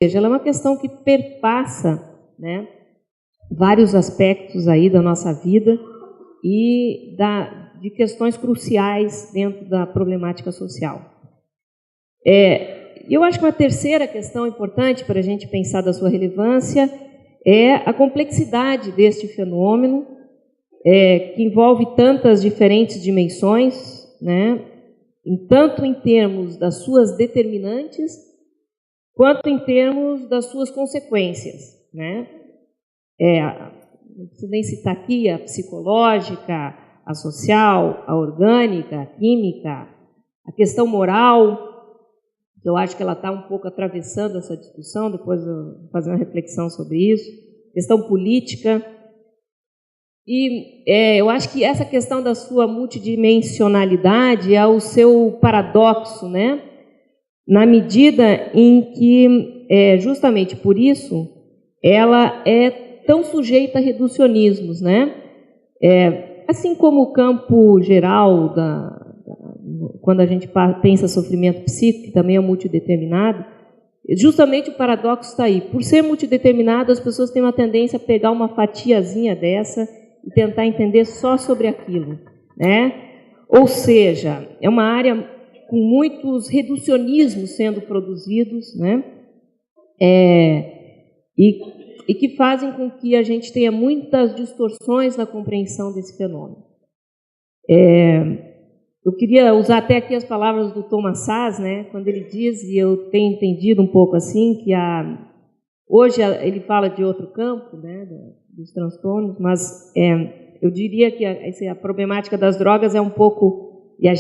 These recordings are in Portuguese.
seja, ela é uma questão que perpassa, né, vários aspectos aí da nossa vida e de questões cruciais dentro da problemática social. Eu acho que uma terceira questão importante para a gente pensar da sua relevância é a complexidade deste fenômeno, que envolve tantas diferentes dimensões, né, tanto em termos das suas determinantes, quanto em termos das suas consequências, né? Não preciso nem citar aqui a psicológica, a social, a orgânica, a química, a questão moral. Eu acho que ela está um pouco atravessando essa discussão, depois eu vou fazer uma reflexão sobre isso. Questão política. E eu acho que essa questão da sua multidimensionalidade é o seu paradoxo, né? Na medida em que, justamente por isso, ela é tão sujeita a reducionismos, né? Assim como o campo geral, quando a gente pensa sofrimento psíquico, que também é multideterminado, justamente o paradoxo está aí. Por ser multideterminado, as pessoas têm uma tendência a pegar uma fatiazinha dessa e tentar entender só sobre aquilo, né? Ou seja, é uma área com muitos reducionismos sendo produzidos, né? E que fazem com que a gente tenha muitas distorções na compreensão desse fenômeno. Eu queria usar até aqui as palavras do Thomas Szasz, né? Quando ele diz, e eu tenho entendido um pouco assim, que hoje ele fala de outro campo, né, dos transtornos, mas eu diria que a problemática das drogas é um pouco, e a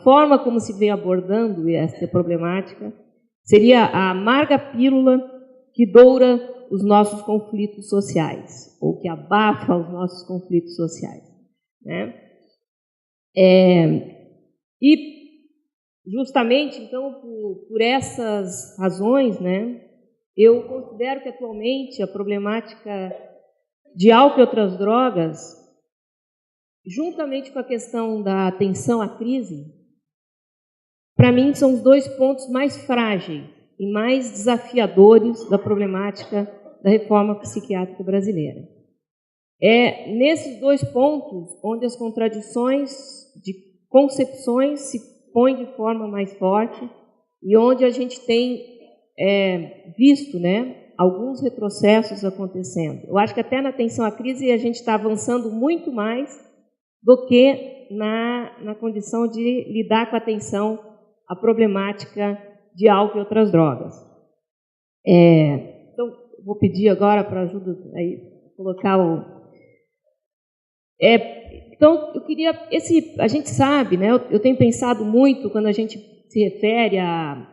forma como se vem abordando essa problemática seria a amarga pílula que doura os nossos conflitos sociais, ou que abafa os nossos conflitos sociais, né? E justamente, então, por essas razões, né, eu considero que atualmente a problemática de álcool e outras drogas, juntamente com a questão da atenção à crise, para mim são os dois pontos mais frágeis e mais desafiadores da problemática da reforma psiquiátrica brasileira. É nesses dois pontos onde as contradições de concepções se põem de forma mais forte e onde a gente tem visto, né, alguns retrocessos acontecendo. Eu acho que até na atenção à crise a gente está avançando muito mais do que na condição de lidar com a atenção à problemática de álcool e outras drogas. Então, vou pedir agora para ajuda aí colocar então, eu queria... a gente sabe, né, eu tenho pensado muito, quando a gente se refere a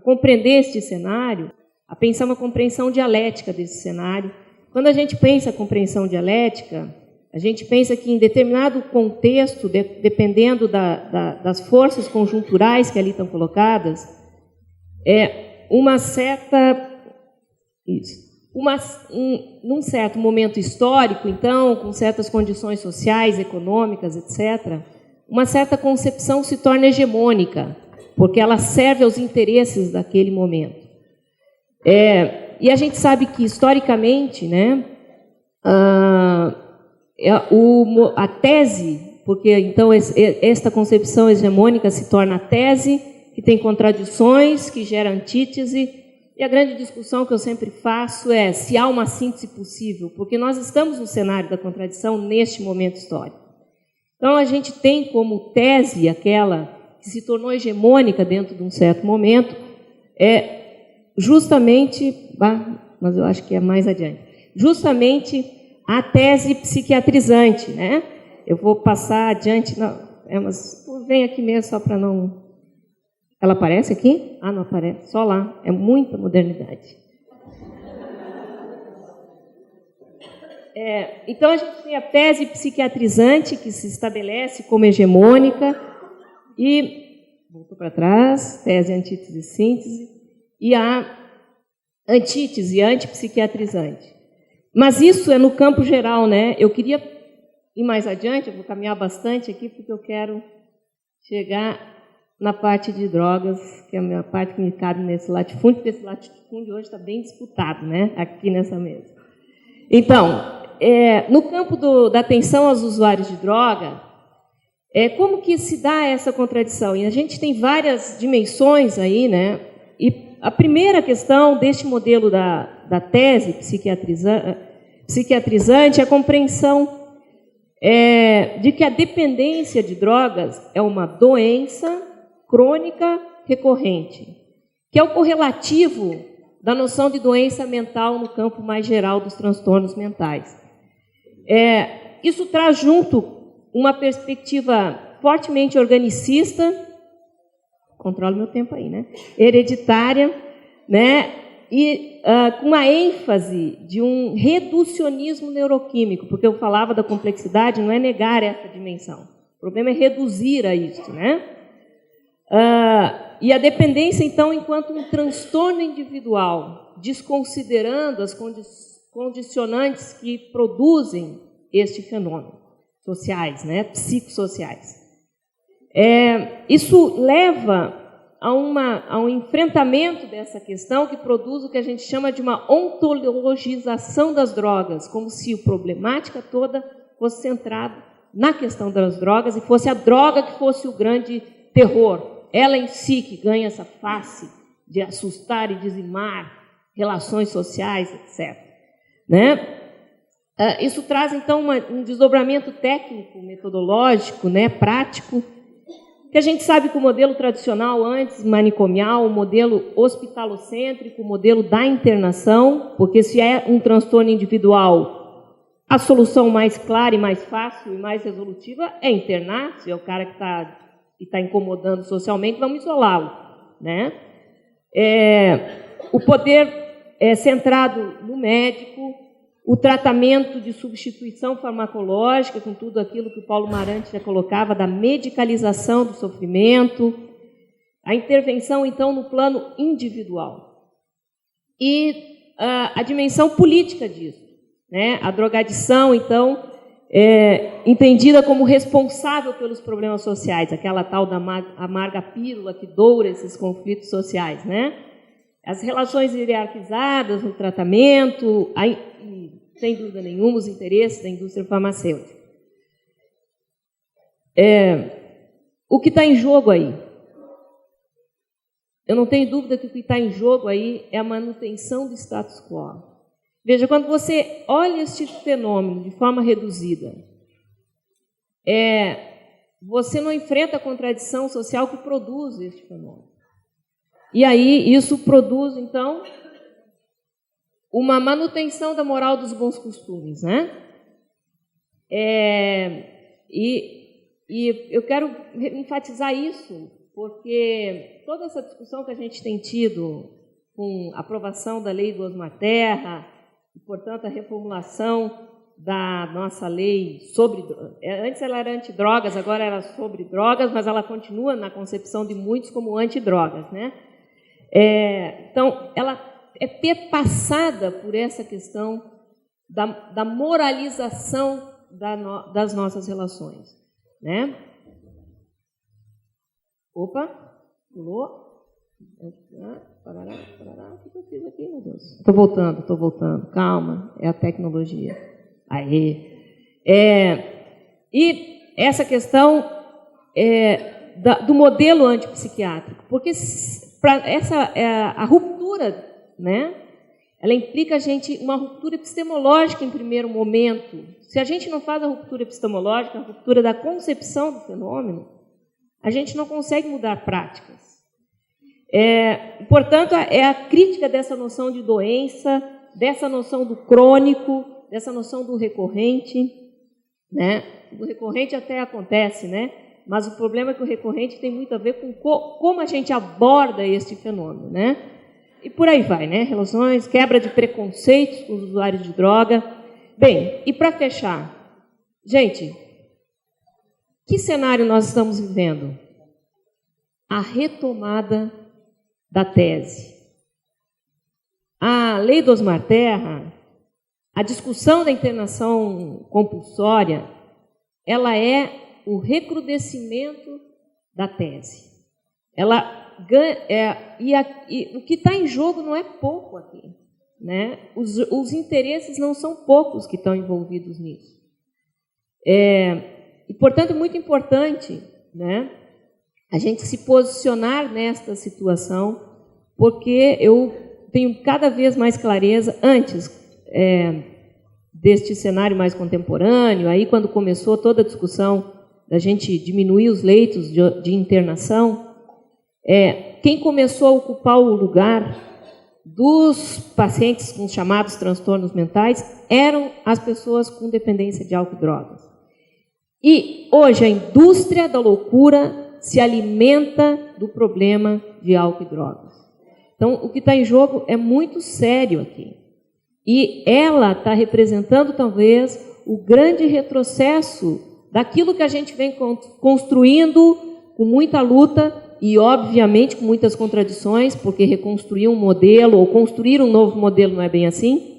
compreender este cenário, a pensar uma compreensão dialética desse cenário. Quando a gente pensa a compreensão dialética, a gente pensa que em determinado contexto, dependendo das forças conjunturais que ali estão colocadas, num certo momento histórico, então, com certas condições sociais, econômicas, etc., uma certa concepção se torna hegemônica, porque ela serve aos interesses daquele momento. E a gente sabe que, historicamente, né, a tese, porque então esta concepção hegemônica se torna a tese, que tem contradições, que gera antítese. E a grande discussão que eu sempre faço é se há uma síntese possível, porque nós estamos no cenário da contradição neste momento histórico. Então, a gente tem como tese aquela que se tornou hegemônica dentro de um certo momento, justamente, mas eu acho que é mais adiante, justamente a tese psiquiatrizante, né? Eu vou passar adiante, mas vem aqui mesmo só para não... Ela aparece aqui? Ah, não aparece, só lá. É muita modernidade. Então, a gente tem a tese psiquiatrizante, que se estabelece como hegemônica, e, voltou para trás, tese, antítese e síntese, e a antítese, antipsiquiatrizante. Mas isso é no campo geral, né? Eu queria ir mais adiante, eu vou caminhar bastante aqui, porque eu quero chegar na parte de drogas, que é a minha parte que me cabe nesse latifúndio, porque esse latifúndio hoje está bem disputado, né, aqui nessa mesa. Então, no campo da atenção aos usuários de droga, como que se dá essa contradição? E a gente tem várias dimensões aí, né? E a primeira questão deste modelo da tese psiquiatrizante é a compreensão de que a dependência de drogas é uma doença crônica recorrente, que é o correlativo da noção de doença mental no campo mais geral dos transtornos mentais. Isso traz junto uma perspectiva fortemente organicista, controlo meu tempo aí, né? Hereditária, né? E com uma ênfase de um reducionismo neuroquímico, porque eu falava da complexidade, não é negar essa dimensão. O problema é reduzir a isso, né? E a dependência, então, enquanto um transtorno individual, desconsiderando as condicionantes que produzem este fenômeno, sociais, né, psicossociais. Isso leva a um enfrentamento dessa questão que produz o que a gente chama de uma ontologização das drogas, como se a problemática toda fosse centrada na questão das drogas e fosse a droga que fosse o grande terror. Ela em si que ganha essa face de assustar e dizimar relações sociais, etc. Né? Isso traz, então, um desdobramento técnico, metodológico, né, prático, que a gente sabe que o modelo tradicional, antes manicomial, o modelo hospitalocêntrico, o modelo da internação, porque se é um transtorno individual, a solução mais clara e mais fácil e mais resolutiva é internar, se é o cara que está incomodando socialmente, vamos isolá-lo, né? O poder é centrado no médico, o tratamento de substituição farmacológica, com tudo aquilo que o Paulo Marante já colocava, da medicalização do sofrimento, a intervenção, então, no plano individual. E a dimensão política disso, né? A drogadição, então, entendida como responsável pelos problemas sociais, aquela tal da amarga pílula que doura esses conflitos sociais, né? As relações hierarquizadas no tratamento, sem dúvida nenhuma, os interesses da indústria farmacêutica. O que está em jogo aí? Eu não tenho dúvida que o que está em jogo aí é a manutenção do status quo. Veja, quando você olha este fenômeno de forma reduzida, você não enfrenta a contradição social que produz este fenômeno. E aí isso produz, então, uma manutenção da moral dos bons costumes, né? E eu quero enfatizar isso, porque toda essa discussão que a gente tem tido com a aprovação da lei do Osmar Terra, e, portanto, a reformulação da nossa lei sobre... Antes ela era antidrogas, agora era sobre drogas, mas ela continua na concepção de muitos como antidrogas, né? Então, ela é perpassada por essa questão da moralização das nossas relações, né? Opa, pulou. Parará. O que eu fiz aqui, meu Deus? Estou voltando. Calma, é a tecnologia. Aí. E essa questão do modelo antipsiquiátrico, porque a ruptura, né? Ela implica uma ruptura epistemológica em primeiro momento. Se a gente não faz a ruptura epistemológica, a ruptura da concepção do fenômeno, a gente não consegue mudar práticas. Portanto, é a crítica dessa noção de doença, dessa noção do crônico, dessa noção do recorrente, né? O recorrente até acontece, né? Mas o problema é que o recorrente tem muito a ver com como a gente aborda este fenômeno, né? E por aí vai, né? Relações, quebra de preconceitos com os usuários de droga. Bem, e para fechar, gente, que cenário nós estamos vivendo? A retomada da tese. A lei do Osmar Terra, a discussão da internação compulsória, ela é o recrudescimento da tese. o que está em jogo não é pouco aqui, né? Os interesses não são poucos que estão envolvidos nisso. E, portanto, é muito importante, né, a gente se posicionar nesta situação, porque eu tenho cada vez mais clareza, antes deste cenário mais contemporâneo, aí quando começou toda a discussão da gente diminuir os leitos de internação, quem começou a ocupar o lugar dos pacientes com chamados transtornos mentais eram as pessoas com dependência de álcool e drogas. E hoje a indústria da loucura se alimenta do problema de álcool e drogas. Então, o que está em jogo é muito sério aqui. E ela está representando, talvez, o grande retrocesso daquilo que a gente vem construindo com muita luta e, obviamente, com muitas contradições, porque reconstruir um modelo ou construir um novo modelo não é bem assim,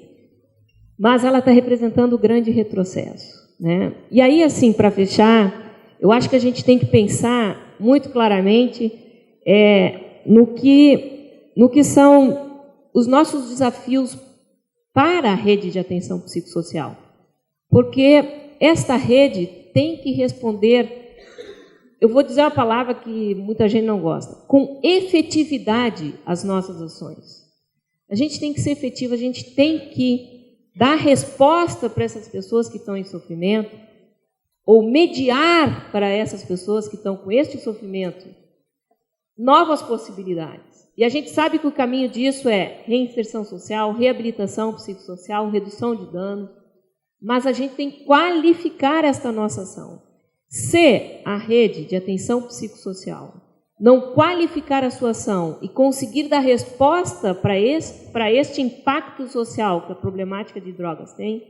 mas ela está representando o grande retrocesso, né? E aí, assim, para fechar, eu acho que a gente tem que pensar muito claramente no que são os nossos desafios para a rede de atenção psicossocial. Porque esta rede tem que responder, eu vou dizer uma palavra que muita gente não gosta, com efetividade às nossas ações. A gente tem que ser efetivo, a gente tem que dar resposta para essas pessoas que estão em sofrimento, ou mediar para essas pessoas que estão com este sofrimento novas possibilidades. E a gente sabe que o caminho disso é reinserção social, reabilitação psicossocial, redução de danos, mas a gente tem que qualificar esta nossa ação. Se a rede de atenção psicossocial não qualificar a sua ação e conseguir dar resposta para este impacto social que a problemática de drogas tem,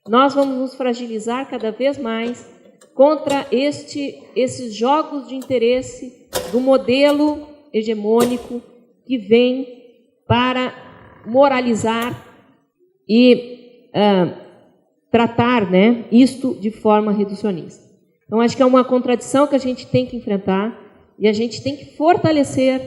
nós vamos nos fragilizar cada vez mais contra esses jogos de interesse do modelo hegemônico que vem para moralizar e tratar, né, isto de forma reducionista. Então, acho que é uma contradição que a gente tem que enfrentar e a gente tem que fortalecer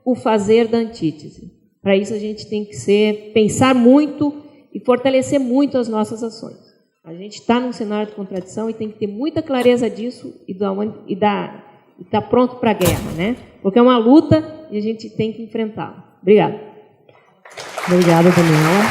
o fazer da antítese. Para isso, a gente tem que pensar muito e fortalecer muito as nossas ações. A gente está num cenário de contradição e tem que ter muita clareza disso e estar pronto para a guerra, né? Porque é uma luta e a gente tem que enfrentá-la. Obrigada. Obrigada, Daniela.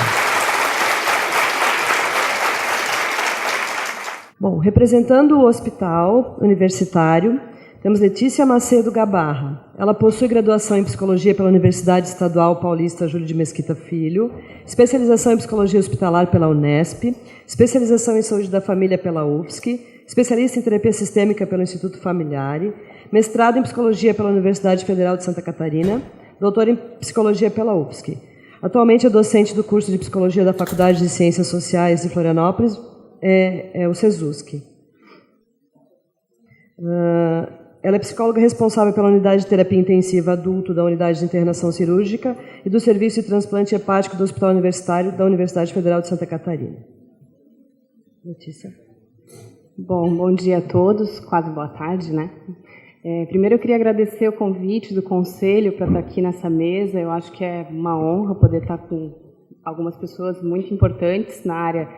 Bom, representando o Hospital Universitário, temos Letícia Macedo Gabarra. Ela possui graduação em Psicologia pela Universidade Estadual Paulista Júlio de Mesquita Filho, especialização em Psicologia Hospitalar pela Unesp, especialização em Saúde da Família pela UFSC, especialista em Terapia Sistêmica pelo Instituto Familiari, mestrado em Psicologia pela Universidade Federal de Santa Catarina, doutora em Psicologia pela UFSC. Atualmente é docente do curso de Psicologia da Faculdade de Ciências Sociais de Florianópolis, o SESUSC. Ela é psicóloga responsável pela Unidade de Terapia Intensiva Adulto da Unidade de Internação Cirúrgica e do Serviço de Transplante Hepático do Hospital Universitário da Universidade Federal de Santa Catarina. Letícia. Bom dia a todos, quase boa tarde, né? Primeiro eu queria agradecer o convite do Conselho para estar aqui nessa mesa. Eu acho que é uma honra poder estar com algumas pessoas muito importantes na área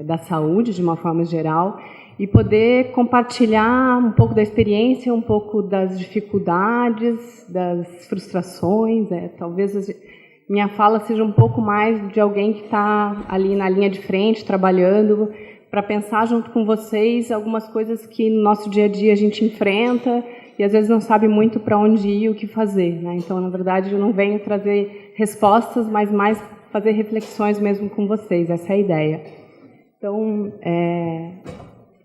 da saúde, de uma forma geral, e poder compartilhar um pouco da experiência, um pouco das dificuldades, das frustrações. Talvez minha fala seja um pouco mais de alguém que está ali na linha de frente, trabalhando, para pensar junto com vocês algumas coisas que no nosso dia a dia a gente enfrenta e às vezes não sabe muito para onde ir e o que fazer, né? Então, na verdade, eu não venho trazer respostas, mas mais fazer reflexões mesmo com vocês. Essa é a ideia. Então,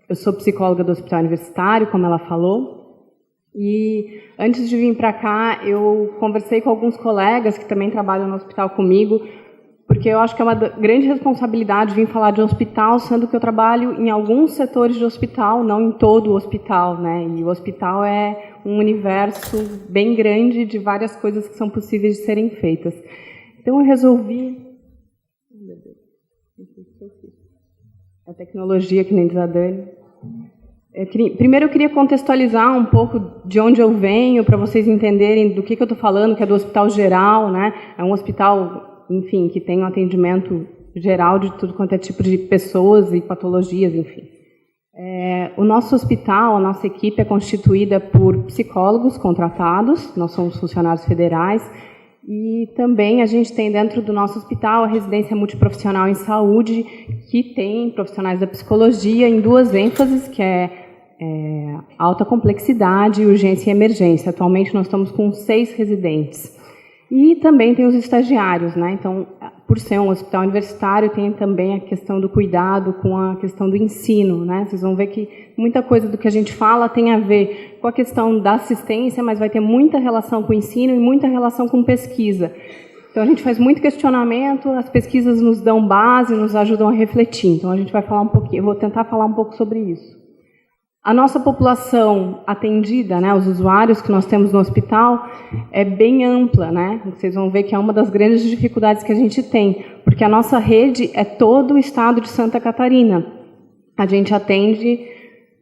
eu sou psicóloga do Hospital Universitário, como ela falou, e antes de vir para cá, eu conversei com alguns colegas que também trabalham no hospital comigo, porque eu acho que é uma grande responsabilidade vir falar de hospital, sendo que eu trabalho em alguns setores de hospital, não em todo o hospital, né? E o hospital é um universo bem grande de várias coisas que são possíveis de serem feitas. Então, eu resolvi... A tecnologia, que nem diz a Dani. Primeiro, eu queria contextualizar um pouco de onde eu venho, para vocês entenderem do que eu estou falando, que é do Hospital Geral, né? É um hospital, enfim, que tem um atendimento geral de tudo quanto é tipo de pessoas e patologias, enfim. O nosso hospital, a nossa equipe é constituída por psicólogos contratados, nós somos funcionários federais, e também a gente tem dentro do nosso hospital a residência multiprofissional em saúde, que tem profissionais da psicologia em duas ênfases, que é alta complexidade, urgência e emergência. Atualmente nós estamos com 6 residentes. E também tem os estagiários, né? Então, por ser um hospital universitário, tem também a questão do cuidado com a questão do ensino, né? Vocês vão ver que muita coisa do que a gente fala tem a ver com a questão da assistência, mas vai ter muita relação com o ensino e muita relação com pesquisa. Então, a gente faz muito questionamento, as pesquisas nos dão base, nos ajudam a refletir. Então, a gente vai falar um pouquinho, eu vou tentar falar um pouco sobre isso. A nossa população atendida, né, os usuários que nós temos no hospital, é bem ampla, né? Vocês vão ver que é uma das grandes dificuldades que a gente tem, porque a nossa rede é todo o estado de Santa Catarina. A gente atende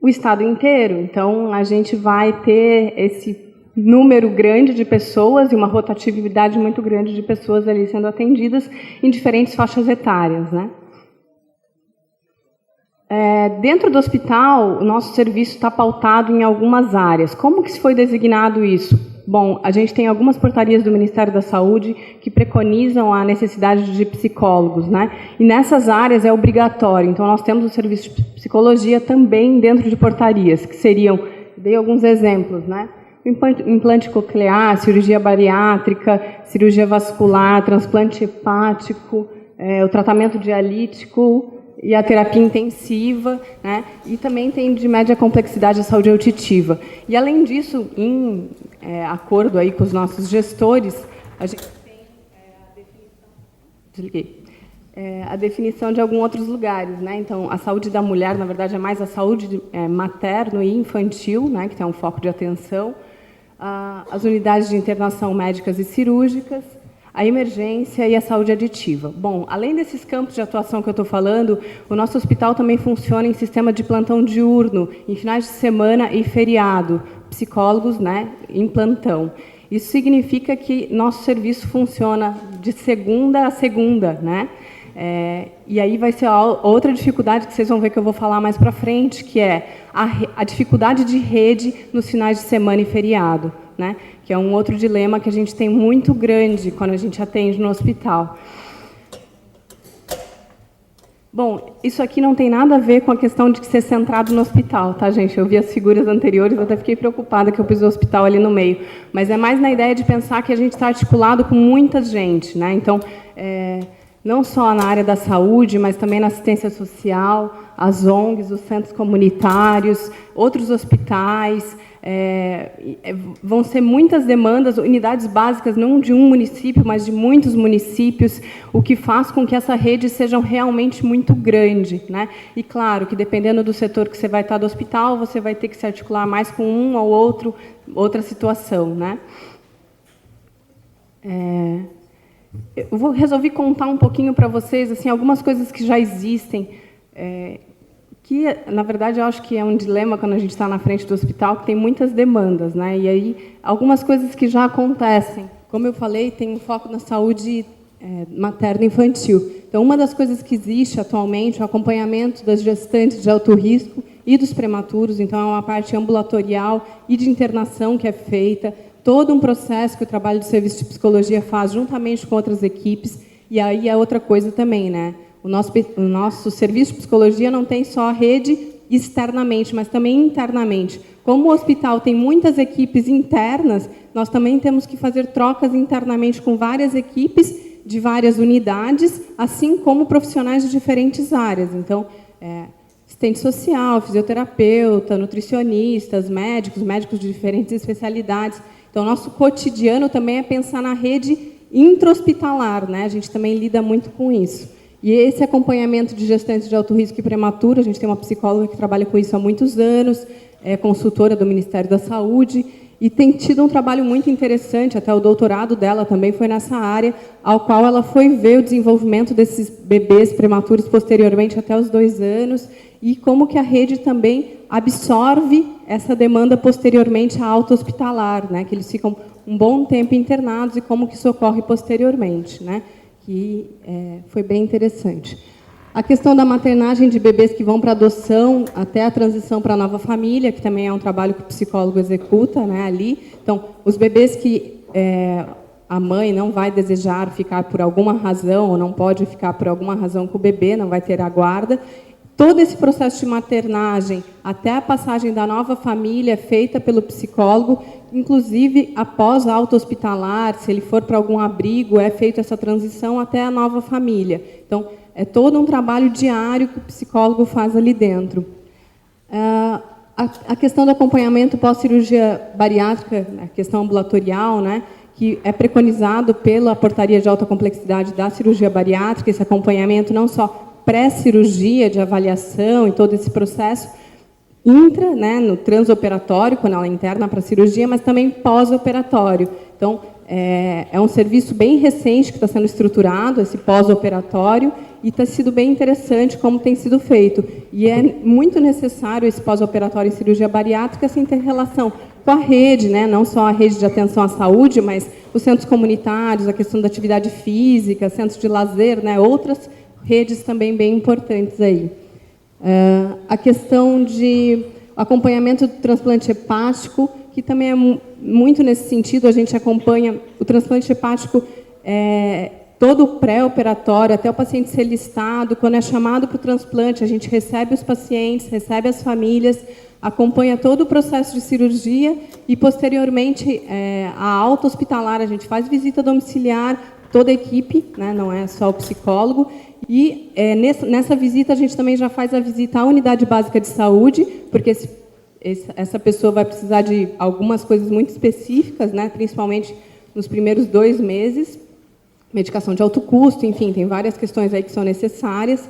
o estado inteiro, então a gente vai ter esse número grande de pessoas e uma rotatividade muito grande de pessoas ali sendo atendidas em diferentes faixas etárias, né? Dentro do hospital, o nosso serviço está pautado em algumas áreas. Como que foi designado isso? Bom, a gente tem algumas portarias do Ministério da Saúde que preconizam a necessidade de psicólogos, né? E nessas áreas é obrigatório. Então, nós temos o serviço de psicologia também dentro de portarias, que seriam, dei alguns exemplos, né? Implante coclear, cirurgia bariátrica, cirurgia vascular, transplante hepático, o tratamento dialítico, e a terapia intensiva, né? E também tem de média complexidade a saúde auditiva. E, além disso, em acordo aí com os nossos gestores, a gente tem a definição de alguns outros lugares, né? Então, a saúde da mulher, na verdade, é mais a saúde materno e infantil, né? Que tem um foco de atenção, as unidades de internação médicas e cirúrgicas, a emergência e a saúde aditiva. Bom, além desses campos de atuação que eu estou falando, o nosso hospital também funciona em sistema de plantão diurno, em finais de semana e feriado, psicólogos, né, em plantão. Isso significa que nosso serviço funciona de segunda a segunda, né? E aí vai ser outra dificuldade que vocês vão ver que eu vou falar mais para frente, que é a dificuldade de rede nos finais de semana e feriado, né? Que é um outro dilema que a gente tem muito grande quando a gente atende no hospital. Bom, isso aqui não tem nada a ver com a questão de ser centrado no hospital, tá, gente? Eu vi as figuras anteriores, até fiquei preocupada que eu pus o hospital ali no meio. Mas é mais na ideia de pensar que a gente está articulado com muita gente, né? Então, não só na área da saúde, mas também na assistência social, as ONGs, os centros comunitários, outros hospitais. Vão ser muitas demandas, unidades básicas, não de um município, mas de muitos municípios, o que faz com que essa rede seja realmente muito grande, né? E, claro, que dependendo do setor que você vai estar do hospital, você vai ter que se articular mais com um ou outra situação, né? Eu resolvi contar um pouquinho para vocês assim, algumas coisas que já existem, que, na verdade, eu acho que é um dilema quando a gente está na frente do hospital, que tem muitas demandas, né? E aí, algumas coisas que já acontecem. Como eu falei, tem um foco na saúde materno-infantil. Então, uma das coisas que existe atualmente é o acompanhamento das gestantes de alto risco e dos prematuros. Então, é uma parte ambulatorial e de internação que é feita, todo um processo que o trabalho de serviço de psicologia faz juntamente com outras equipes. E aí é outra coisa também, né? O nosso serviço de psicologia não tem só a rede externamente, mas também internamente. Como o hospital tem muitas equipes internas, nós também temos que fazer trocas internamente com várias equipes de várias unidades, assim como profissionais de diferentes áreas. Então, assistente social, fisioterapeuta, nutricionistas, médicos de diferentes especialidades. Então, nosso cotidiano também é pensar na rede intra-hospitalar, né? A gente também lida muito com isso. E esse acompanhamento de gestantes de alto risco e prematuro, a gente tem uma psicóloga que trabalha com isso há muitos anos, é consultora do Ministério da Saúde, e tem tido um trabalho muito interessante, até o doutorado dela também foi nessa área, ao qual ela foi ver o desenvolvimento desses bebês prematuros posteriormente até os 2 anos, e como que a rede também absorve essa demanda posteriormente à alta hospitalar, né, que eles ficam um bom tempo internados, e como que isso ocorre posteriormente, né, que foi bem interessante. A questão da maternagem de bebês que vão para adoção até a transição para a nova família, que também é um trabalho que o psicólogo executa, né, ali. Então, os bebês que a mãe não vai desejar ficar por alguma razão, ou não pode ficar por alguma razão com o bebê, não vai ter a guarda. Todo esse processo de maternagem, até a passagem da nova família, é feita pelo psicólogo, inclusive após a alta hospitalar, se ele for para algum abrigo, é feita essa transição até a nova família. Então, é todo um trabalho diário que o psicólogo faz ali dentro. A questão do acompanhamento pós-cirurgia bariátrica, a questão ambulatorial, né, que é preconizado pela portaria de alta complexidade da cirurgia bariátrica, esse acompanhamento não só pré-cirurgia, de avaliação e todo esse processo, né, no transoperatório, quando ela interna para a cirurgia, mas também pós-operatório. Então, é um serviço bem recente que está sendo estruturado, esse pós-operatório, e está sido bem interessante como tem sido feito. E é muito necessário esse pós-operatório em cirurgia bariátrica, sem ter relação com a rede, né? Não só a rede de atenção à saúde, mas os centros comunitários, a questão da atividade física, centros de lazer, né? Outras redes também bem importantes aí. A questão de acompanhamento do transplante hepático, que também é muito nesse sentido, a gente acompanha o transplante hepático todo o pré-operatório, até o paciente ser listado. Quando é chamado para o transplante, a gente recebe os pacientes, recebe as famílias, acompanha todo o processo de cirurgia e, posteriormente, a alta hospitalar, a gente faz visita domiciliar, toda a equipe, né, não é só o psicólogo, e nessa visita a gente também já faz a visita à unidade básica de saúde, porque essa pessoa vai precisar de algumas coisas muito específicas, né, principalmente nos primeiros 2 meses, medicação de alto custo, enfim, tem várias questões aí que são necessárias.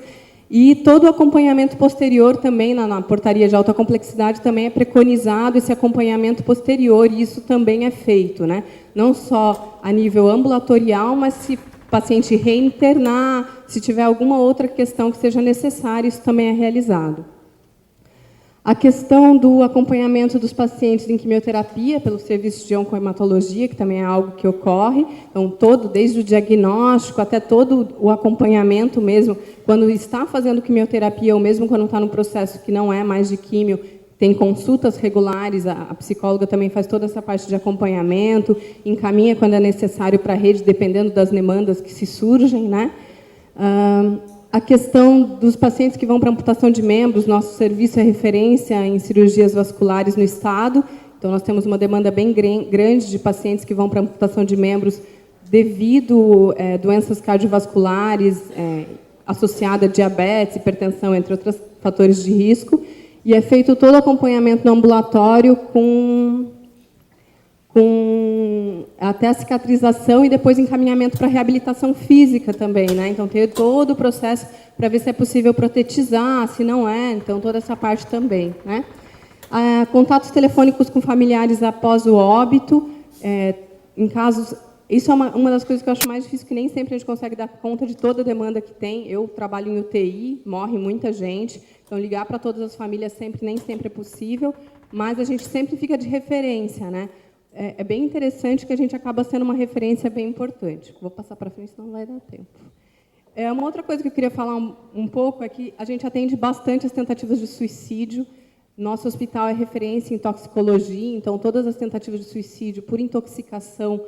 E todo o acompanhamento posterior também, na portaria de alta complexidade, também é preconizado esse acompanhamento posterior, e isso também é feito, né? Não só a nível ambulatorial, mas se o paciente reinternar, se tiver alguma outra questão que seja necessária, isso também é realizado. A questão do acompanhamento dos pacientes em quimioterapia pelo serviço de oncohematologia, que também é algo que ocorre, então desde o diagnóstico até todo o acompanhamento mesmo, quando está fazendo quimioterapia ou mesmo quando está no processo que não é mais de químio, tem consultas regulares, a psicóloga também faz toda essa parte de acompanhamento, encaminha quando é necessário para a rede, dependendo das demandas que se surgem, né? A questão dos pacientes que vão para amputação de membros, nosso serviço é referência em cirurgias vasculares no Estado, então nós temos uma demanda bem grande de pacientes que vão para amputação de membros devido a doenças cardiovasculares associadas a diabetes, hipertensão, entre outros fatores de risco, e é feito todo o acompanhamento no ambulatório com até a cicatrização e depois encaminhamento para reabilitação física também, né? Então, tem todo o processo para ver se é possível protetizar, se não é, então toda essa parte também, né? Contatos telefônicos com familiares após o óbito, em casos... Isso é uma das coisas que eu acho mais difícil, que nem sempre a gente consegue dar conta de toda a demanda que tem. Eu trabalho em UTI, morre muita gente, então ligar para todas as famílias nem sempre é possível, mas a gente sempre fica de referência, né? É bem interessante que a gente acaba sendo uma referência bem importante. Vou passar para frente, senão não vai dar tempo. Uma outra coisa que eu queria falar um pouco é que a gente atende bastante as tentativas de suicídio. Nosso hospital é referência em toxicologia, então todas as tentativas de suicídio por intoxicação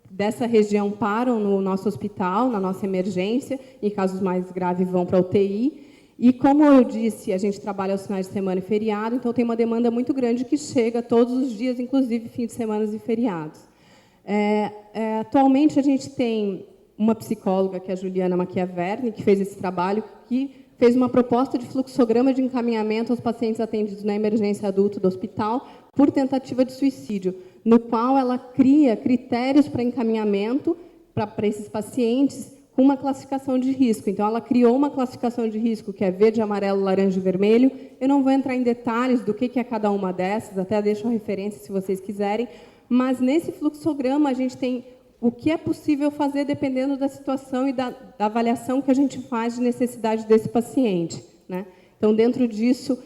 dessa região param no nosso hospital, na nossa emergência, em casos mais graves vão para a UTI. E, como eu disse, a gente trabalha aos finais de semana e feriado, então tem uma demanda muito grande que chega todos os dias, inclusive fins de semana e feriados. Atualmente, a gente tem uma psicóloga, que é a Juliana Machiaverni, que fez esse trabalho, que fez uma proposta de fluxograma de encaminhamento aos pacientes atendidos na emergência adulta do hospital por tentativa de suicídio, no qual ela cria critérios para encaminhamento para esses pacientes, com uma classificação de risco. Então, ela criou uma classificação de risco que é verde, amarelo, laranja e vermelho. Eu não vou entrar em detalhes do que é cada uma dessas, até deixo a referência se vocês quiserem, mas nesse fluxograma a gente tem o que é possível fazer dependendo da situação e da avaliação que a gente faz de necessidade desse paciente, né? Então, dentro disso,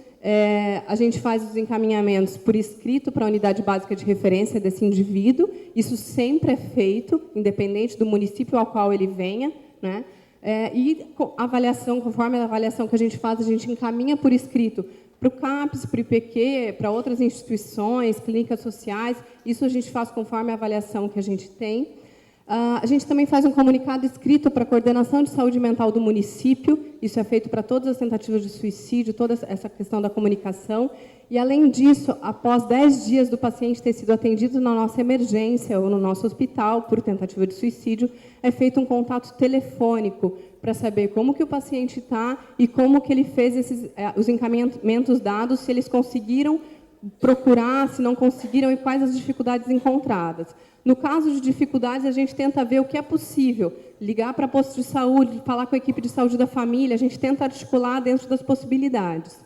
a gente faz os encaminhamentos por escrito para a unidade básica de referência desse indivíduo. Isso sempre é feito, independente do município ao qual ele venha, né? E avaliação, conforme a avaliação que a gente faz, a gente encaminha por escrito para o CAPES, para o IPQ, para outras instituições, clínicas sociais. Isso a gente faz conforme a avaliação que a gente tem. A gente também faz um comunicado escrito para a coordenação de saúde mental do município. Isso é feito para todas as tentativas de suicídio, toda essa questão da comunicação. E, além disso, após 10 dias do paciente ter sido atendido na nossa emergência ou no nosso hospital por tentativa de suicídio, é feito um contato telefônico para saber como que o paciente está e como que ele fez os encaminhamentos dados, se eles conseguiram procurar, se não conseguiram e quais as dificuldades encontradas. No caso de dificuldades, a gente tenta ver o que é possível, ligar para posto de saúde, falar com a equipe de saúde da família, a gente tenta articular dentro das possibilidades.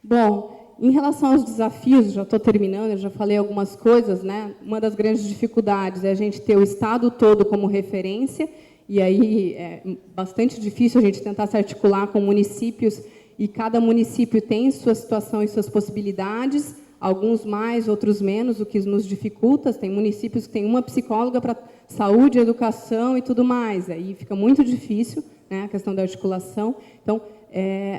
Bom, em relação aos desafios, já estou terminando, eu já falei algumas coisas, né? Uma das grandes dificuldades é a gente ter o estado todo como referência, e aí é bastante difícil a gente tentar se articular com municípios, e cada município tem sua situação e suas possibilidades, alguns mais, outros menos, o que nos dificulta. Tem municípios que têm uma psicóloga para saúde, educação e tudo mais. Aí fica muito difícil, né, a questão da articulação. Então,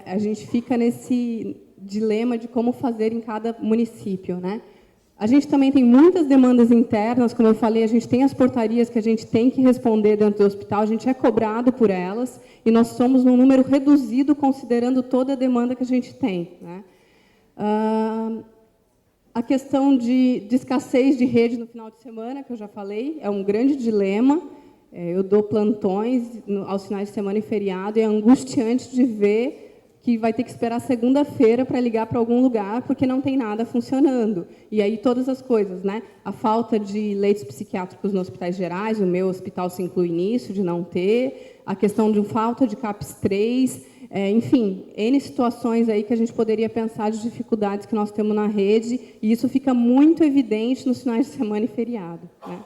a gente fica nesse dilema de como fazer em cada município, né? A gente também tem muitas demandas internas, como eu falei, a gente tem as portarias que a gente tem que responder dentro do hospital, a gente é cobrado por elas, e nós somos num número reduzido, considerando toda a demanda que a gente tem, né? A questão de escassez de rede no final de semana, que eu já falei, é um grande dilema. Eu dou plantões aos finais de semana e feriado, e é angustiante de ver que vai ter que esperar segunda-feira para ligar para algum lugar, porque não tem nada funcionando. E aí todas as coisas, né? A falta de leitos psiquiátricos nos hospitais gerais, o meu hospital se inclui nisso, de não ter, a questão de falta de CAPS 3, enfim, N situações aí que a gente poderia pensar de dificuldades que nós temos na rede, e isso fica muito evidente nos finais de semana e feriado, né?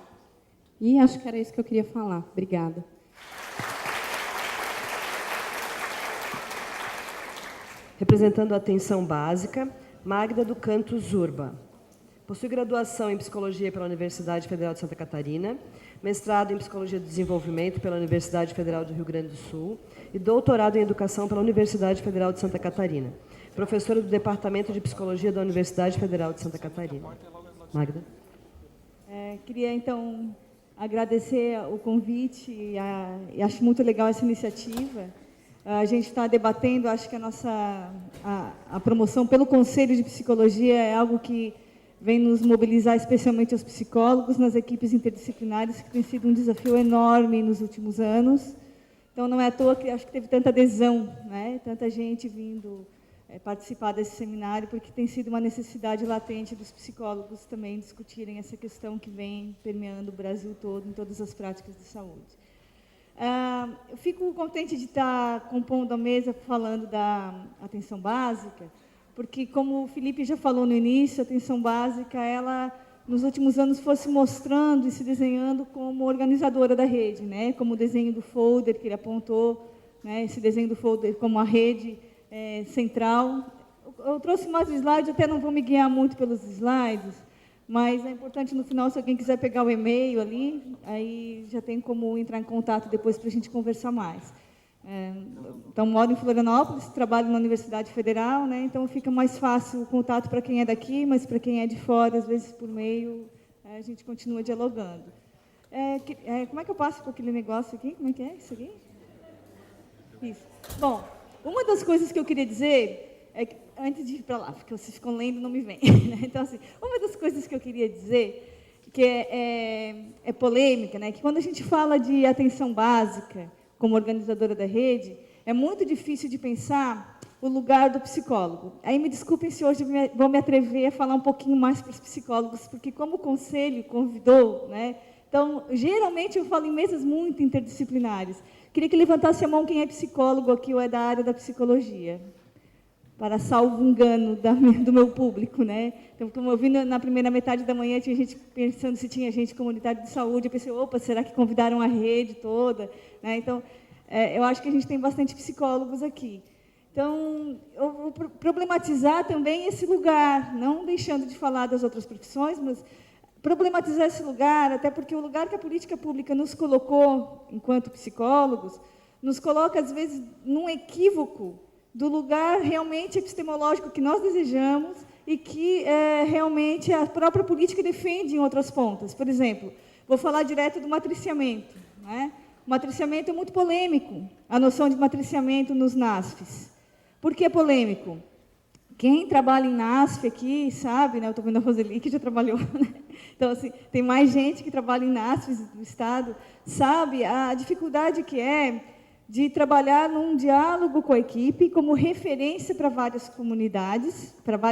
E acho que era isso que eu queria falar. Obrigada. Representando a atenção básica, Magda do Canto Zurba. Possui graduação em Psicologia pela Universidade Federal de Santa Catarina, mestrado em Psicologia do Desenvolvimento pela Universidade Federal do Rio Grande do Sul e doutorado em Educação pela Universidade Federal de Santa Catarina. Professora do Departamento de Psicologia da Universidade Federal de Santa Catarina. Magda. Queria, então, agradecer o convite e acho muito legal essa iniciativa. A gente está debatendo, acho que a promoção pelo Conselho de Psicologia é algo que vem nos mobilizar, especialmente os psicólogos, nas equipes interdisciplinares, que tem sido um desafio enorme nos últimos anos. Então, não é à toa que acho que teve tanta adesão, né? Tanta gente vindo participar desse seminário, porque tem sido uma necessidade latente dos psicólogos também discutirem essa questão que vem permeando o Brasil todo, em todas as práticas de saúde. Eu fico contente de estar compondo a mesa falando da atenção básica, porque, como o Felipe já falou no início, a atenção básica, ela, nos últimos anos, fosse mostrando e se desenhando como organizadora da rede, né? Como o desenho do folder que ele apontou, né? Esse desenho do folder como a rede central. Eu trouxe mais slides, até não vou me guiar muito pelos slides, mas é importante, no final, se alguém quiser pegar o e-mail ali, aí já tem como entrar em contato depois para a gente conversar mais. Então, moro em Florianópolis, trabalho na Universidade Federal, né? Então fica mais fácil o contato para quem é daqui, mas para quem é de fora, às vezes por e-mail, a gente continua dialogando. Como é que eu passo por aquele negócio aqui? Como é que é isso aqui? Isso. Bom, uma das coisas que eu queria dizer é que, antes de ir para lá, porque vocês ficam lendo e não me vêm. Então, assim, uma das coisas que eu queria dizer, que é polêmica, né? Que quando a gente fala de atenção básica, como organizadora da rede, é muito difícil de pensar o lugar do psicólogo. Aí me desculpem se hoje eu vou me atrever a falar um pouquinho mais para os psicólogos, porque como o conselho convidou, né? Então, geralmente eu falo em mesas muito interdisciplinares. Queria que levantasse a mão quem é psicólogo aqui ou é da área da psicologia, para salvo engano do meu público, né? Então, como eu vi na primeira metade da manhã, tinha gente pensando se tinha gente comunitária de saúde, eu pensei, opa, será que convidaram a rede toda? Né? Então, eu acho que a gente tem bastante psicólogos aqui. Então, eu vou problematizar também esse lugar, não deixando de falar das outras profissões, mas problematizar esse lugar, até porque o lugar que a política pública nos colocou, enquanto psicólogos, nos coloca, às vezes, num equívoco do lugar realmente epistemológico que nós desejamos e que realmente a própria política defende em outras pontas. Por exemplo, vou falar direto do matriciamento. Né? O matriciamento é muito polêmico, a noção de matriciamento nos NASFs. Por que polêmico? Quem trabalha em NASF aqui sabe, né? Eu estou vendo a Roseli, que já trabalhou, né? Então, assim, tem mais gente que trabalha em NASFs do Estado, sabe a dificuldade que é de trabalhar num diálogo com a equipe como referência para várias comunidades, para várias